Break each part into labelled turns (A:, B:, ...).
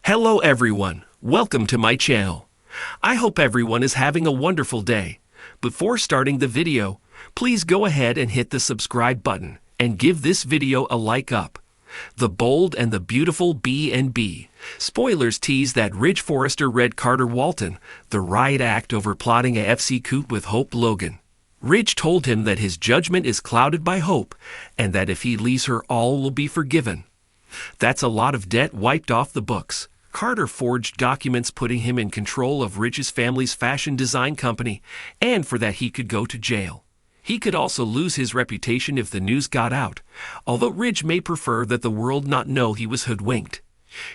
A: Hello everyone, welcome to my channel. I hope everyone is having a wonderful day. Before starting the video, please go ahead and hit the subscribe button and give this video a like up. The Bold and the Beautiful B&B. Spoilers tease that Ridge Forrester read Carter Walton, the riot act over plotting a FC coup with Hope Logan. Ridge told him that his judgment is clouded by hope and that if he leaves her, all will be forgiven. That's a lot of debt wiped off the books. Carter forged documents putting him in control of Ridge's family's fashion design company, and for that he could go to jail. He could also lose his reputation if the news got out, although Ridge may prefer that the world not know he was hoodwinked.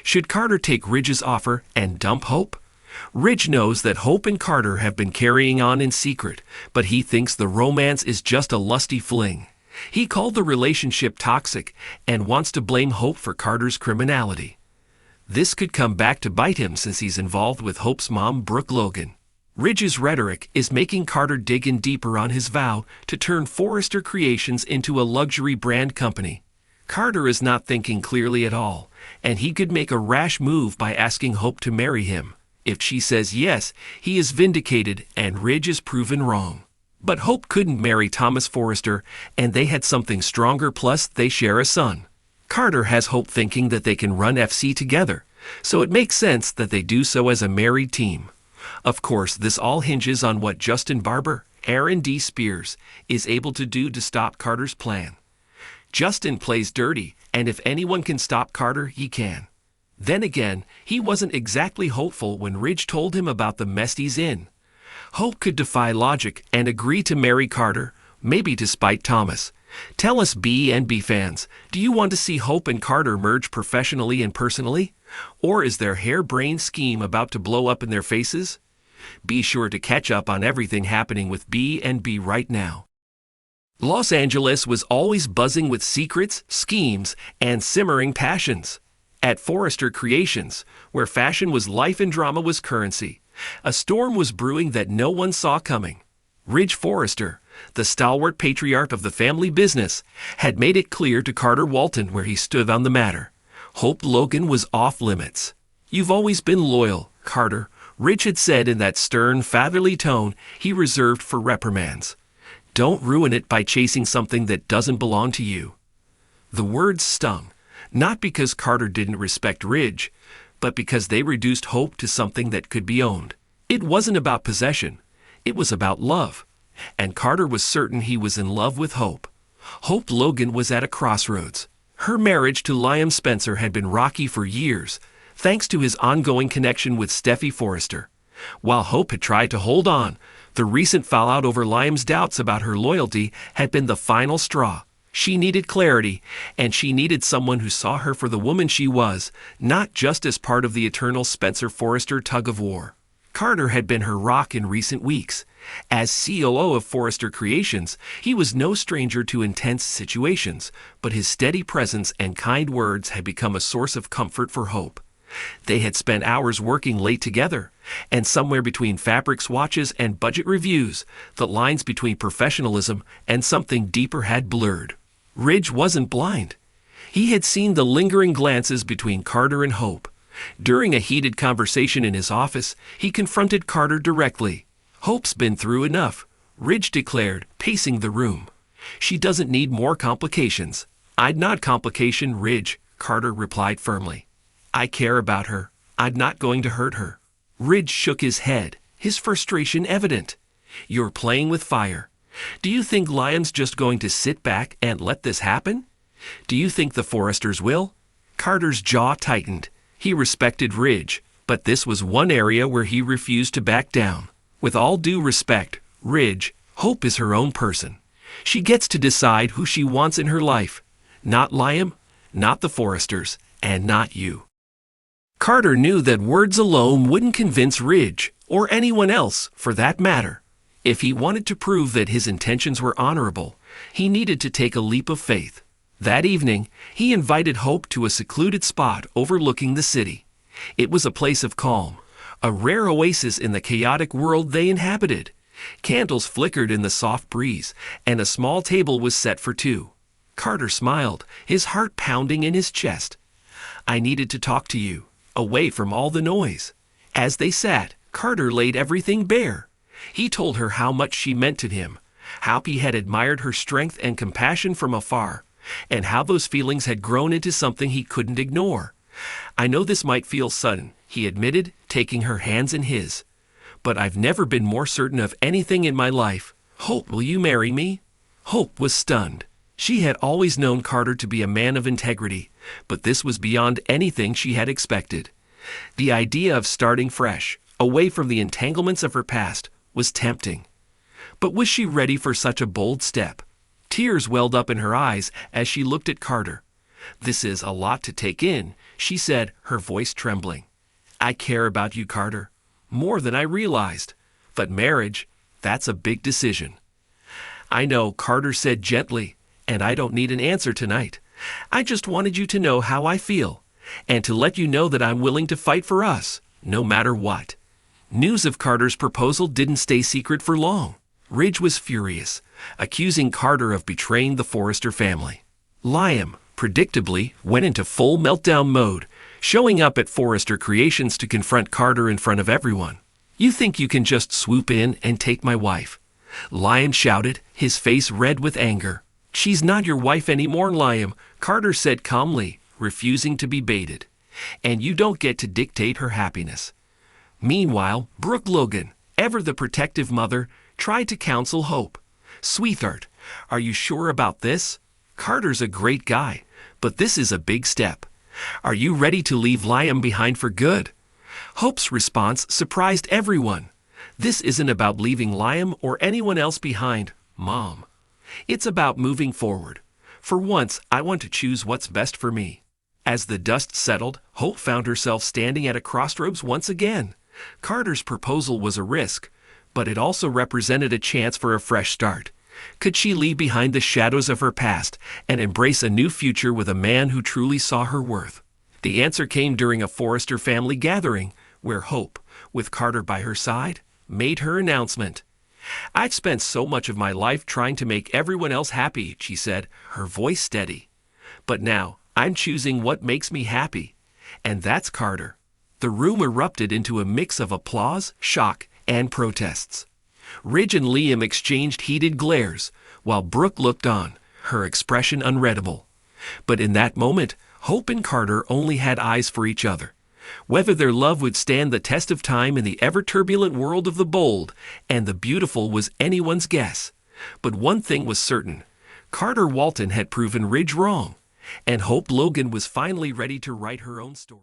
A: Should Carter take Ridge's offer and dump Hope? Ridge knows that Hope and Carter have been carrying on in secret, but he thinks the romance is just a lusty fling. He called the relationship toxic and wants to blame Hope for Carter's criminality. This could come back to bite him since he's involved with Hope's mom, Brooke Logan. Ridge's rhetoric is making Carter dig in deeper on his vow to turn Forrester Creations into a luxury brand company. Carter is not thinking clearly at all, and he could make a rash move by asking Hope to marry him. If she says yes, he is vindicated and Ridge is proven wrong. But Hope couldn't marry Thomas Forrester, and they had something stronger, plus they share a son. Carter has Hope thinking that they can run FC together, so it makes sense that they do so as a married team. Of course, this all hinges on what Justin Barber, Aaron D. Spears, is able to do to stop Carter's plan. Justin plays dirty, and if anyone can stop Carter, he can. Then again, he wasn't exactly hopeful when Ridge told him about the mess he's in. Hope could defy logic and agree to marry Carter, maybe to spite Thomas. Tell us B&B fans, do you want to see Hope and Carter merge professionally and personally? Or is their harebrained scheme about to blow up in their faces? Be sure to catch up on everything happening with B&B right now. Los Angeles was always buzzing with secrets, schemes, and simmering passions. At Forrester Creations, where fashion was life and drama was currency, a storm was brewing that no one saw coming. Ridge Forrester, the stalwart patriarch of the family business, had made it clear to Carter Walton where he stood on the matter. Hope Logan was off limits. "You've always been loyal, Carter," Ridge had said in that stern, fatherly tone he reserved for reprimands. "Don't ruin it by chasing something that doesn't belong to you." The words stung, not because Carter didn't respect Ridge, but because they reduced Hope to something that could be owned. It wasn't about possession. It was about love. And Carter was certain he was in love with Hope. Hope Logan was at a crossroads. Her marriage to Liam Spencer had been rocky for years, thanks to his ongoing connection with Steffi Forrester. While Hope had tried to hold on, the recent fallout over Liam's doubts about her loyalty had been the final straw. She needed clarity, and she needed someone who saw her for the woman she was, not just as part of the eternal Spencer-Forrester tug-of-war. Carter had been her rock in recent weeks. As COO of Forrester Creations, he was no stranger to intense situations, but his steady presence and kind words had become a source of comfort for Hope. They had spent hours working late together, and somewhere between fabric swatches and budget reviews, the lines between professionalism and something deeper had blurred. Ridge wasn't blind. He had seen the lingering glances between Carter and Hope. During a heated conversation in his office, he confronted Carter directly. "Hope's been through enough," Ridge declared, pacing the room. "She doesn't need more complications." "I'd not complication, Ridge," Carter replied firmly. "I care about her. I'm not going to hurt her." Ridge shook his head, his frustration evident. "You're playing with fire. Do you think Liam's just going to sit back and let this happen? Do you think the Forresters will?" Carter's jaw tightened. He respected Ridge, but this was one area where he refused to back down. With all due respect, Ridge, Hope is her own person. She gets to decide who she wants in her life. Not Liam, not the Forresters, and not you. Carter knew that words alone wouldn't convince Ridge, or anyone else for that matter. If he wanted to prove that his intentions were honorable, he needed to take a leap of faith. That evening, he invited Hope to a secluded spot overlooking the city. It was a place of calm, a rare oasis in the chaotic world they inhabited. Candles flickered in the soft breeze, and a small table was set for two. Carter smiled, his heart pounding in his chest. "I needed to talk to you. away from all the noise. As they sat, Carter laid everything bare. He told her how much she meant to him, how he had admired her strength and compassion from afar, and how those feelings had grown into something he couldn't ignore. "I know this might feel sudden," he admitted, taking her hands in his, "but I've never been more certain of anything in my life. Hope, will you marry me?" Hope was stunned. She had always known Carter to be a man of integrity, but this was beyond anything she had expected. The idea of starting fresh, away from the entanglements of her past, was tempting. But was she ready for such a bold step? Tears welled up in her eyes as she looked at Carter. "This is a lot to take in," she said, her voice trembling. "I care about you, Carter, more than I realized. But marriage, that's a big decision." "I know," Carter said gently, "and I don't need an answer tonight. I just wanted you to know how I feel, and to let you know that I'm willing to fight for us, no matter what." News of Carter's proposal didn't stay secret for long. Ridge was furious, accusing Carter of betraying the Forrester family. Liam, predictably, went into full meltdown mode, showing up at Forrester Creations to confront Carter in front of everyone. "You think you can just swoop in and take my wife?" Liam shouted, his face red with anger. "She's not your wife anymore, Liam," Carter said calmly, refusing to be baited. "And you don't get to dictate her happiness." Meanwhile, Brooke Logan, ever the protective mother, tried to counsel Hope. "Sweetheart, are you sure about this? Carter's a great guy, but this is a big step. Are you ready to leave Liam behind for good?" Hope's response surprised everyone. "This isn't about leaving Liam or anyone else behind, Mom. It's about moving forward. For once, I want to choose what's best for me." As the dust settled, Hope found herself standing at a crossroads once again. Carter's proposal was a risk, but it also represented a chance for a fresh start. Could she leave behind the shadows of her past and embrace a new future with a man who truly saw her worth? The answer came during a Forrester family gathering, where Hope, with Carter by her side, made her announcement. "I've spent so much of my life trying to make everyone else happy," she said, her voice steady. "But now, I'm choosing what makes me happy. And that's Carter." The room erupted into a mix of applause, shock, and protests. Ridge and Liam exchanged heated glares, while Brooke looked on, her expression unreadable. But in that moment, Hope and Carter only had eyes for each other. Whether their love would stand the test of time in the ever-turbulent world of the bold and the beautiful was anyone's guess. But one thing was certain. Carter Walton had proven Ridge wrong, and Hope Logan was finally ready to write her own story.